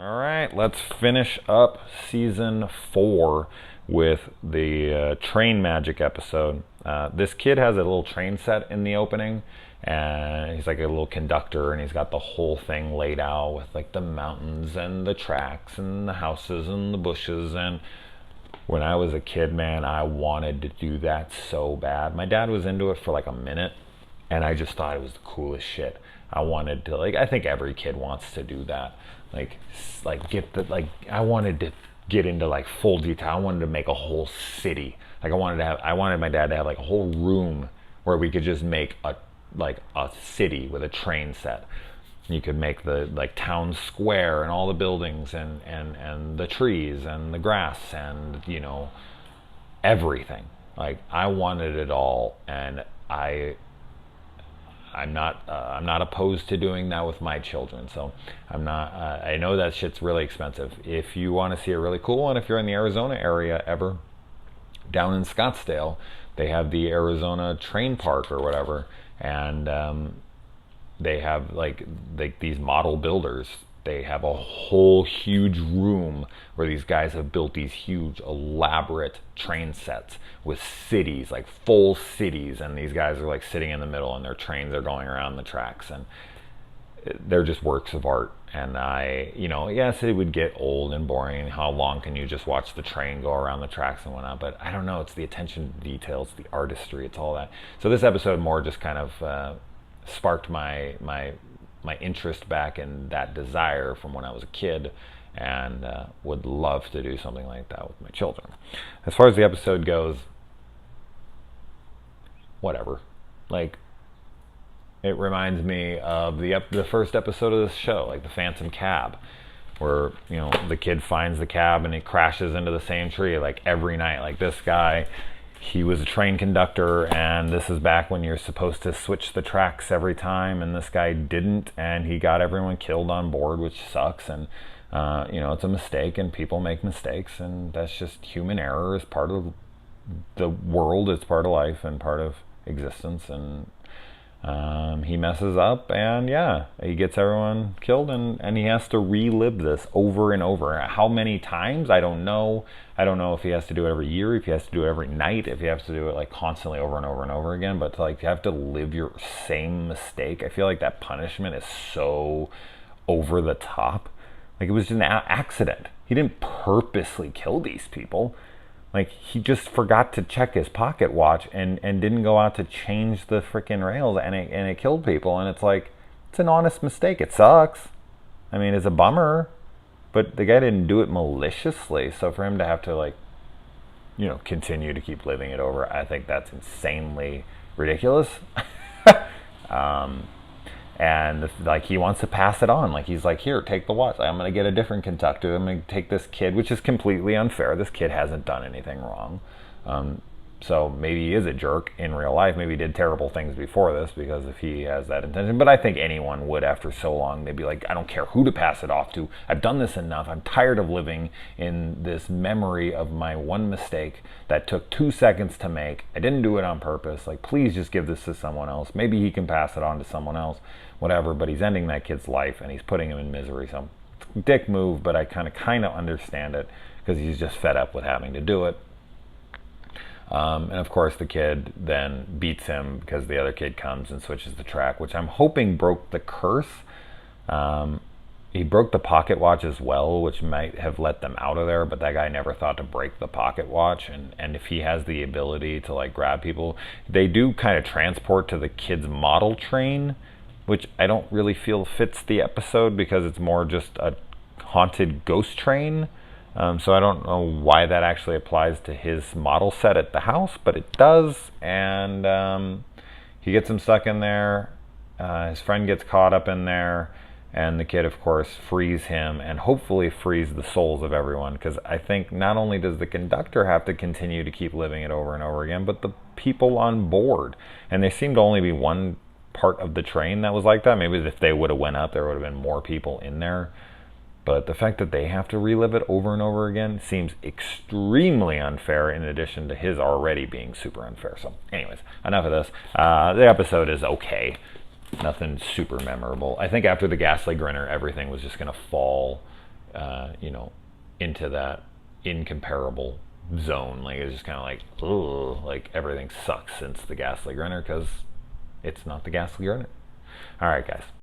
All right, let's finish up season 4 with the train magic episode. This kid has a little train set in the opening, and he's like a little conductor, and he's got the whole thing laid out with like the mountains and the tracks and the houses and the bushes. And when I was a kid, man, I wanted to do that so bad. My dad was into it for like a minute, and I just thought it was the coolest shit. I wanted to, like, I think every kid wants to do that. I wanted to get into like full detail. I wanted to make a whole city. I wanted my dad to have like a whole room where we could just make a city with a train set. You could make the like town square and all the buildings and the trees and the grass and everything. Like I wanted it all, and I'm not opposed to doing that with my children. So I'm not. I know that shit's really expensive. If you want to see a really cool one, if you're in the Arizona area ever, down in Scottsdale, they have the Arizona Train Park or whatever, and they have like these model builders. They have a whole huge room where these guys have built these huge elaborate train sets with cities, like full cities, and these guys are like sitting in the middle and their trains are going around the tracks, and they're just works of art. And yes, it would get old and boring. How long can you just watch the train go around the tracks and whatnot? But I don't know, it's the attention to detail, it's the artistry, it's all that. So this episode more just kind of sparked my interest back in that desire from when I was a kid, and would love to do something like that with my children. As far as the episode goes, whatever. Like, it reminds me of the first episode of this show, like the Phantom Cab, where the kid finds the cab and he crashes into the same tree like every night. Like this guy, he was a train conductor, and this is back when you're supposed to switch the tracks every time, and this guy didn't, and he got everyone killed on board, which sucks. And it's a mistake, and people make mistakes, and that's just human error. Is part of the world, it's part of life and part of existence. And he messes up, and he gets everyone killed, and he has to relive this over and over. How many times? I don't know. I don't know if he has to do it every year, if he has to do it every night, if he has to do it like constantly over and over and over again. But to have to live your same mistake, I feel like that punishment is so over the top. Like it was just an accident. He didn't purposely kill these people. Like, he just forgot to check his pocket watch and didn't go out to change the freaking rails, and it killed people. And it's like, it's an honest mistake. It sucks. I mean, it's a bummer, but the guy didn't do it maliciously. So for him to have to continue to keep living it over, I think that's insanely ridiculous. And like he wants to pass it on. Like he's like, here, take the watch. I'm going to get a different conductor. I'm going to take this kid, which is completely unfair. This kid hasn't done anything wrong. So maybe he is a jerk in real life. Maybe he did terrible things before this, because if he has that intention. But I think anyone would after so long. They'd be like, I don't care who to pass it off to. I've done this enough. I'm tired of living in this memory of my one mistake that took 2 seconds to make. I didn't do it on purpose. Like, please just give this to someone else. Maybe he can pass it on to someone else. Whatever, but he's ending that kid's life and he's putting him in misery. So, dick move, but I kind of understand it, because he's just fed up with having to do it. And of course, the kid then beats him because the other kid comes and switches the track, which I'm hoping broke the curse. He broke the pocket watch as well, which might have let them out of there, but that guy never thought to break the pocket watch. And if he has the ability to like grab people, they do kind of transport to the kid's model train, which I don't really feel fits the episode, because it's more just a haunted ghost train. So I don't know why that actually applies to his model set at the house, but it does. And he gets him stuck in there. His friend gets caught up in there, and the kid, of course, frees him and hopefully frees the souls of everyone, because I think not only does the conductor have to continue to keep living it over and over again, but the people on board. And there seemed to only be one part of the train that was like that. Maybe if they would have went up, there would have been more people in there. But the fact that they have to relive it over and over again seems extremely unfair, in addition to his already being super unfair. So anyways, enough of this. The episode is okay. Nothing super memorable. I think after the Ghastly Grinner, everything was just going to fall you know, into that incomparable zone. Like it's just kind of like, ugh, like everything sucks since the Gasly Grinner because it's not the Gasly Grinner. All right, guys.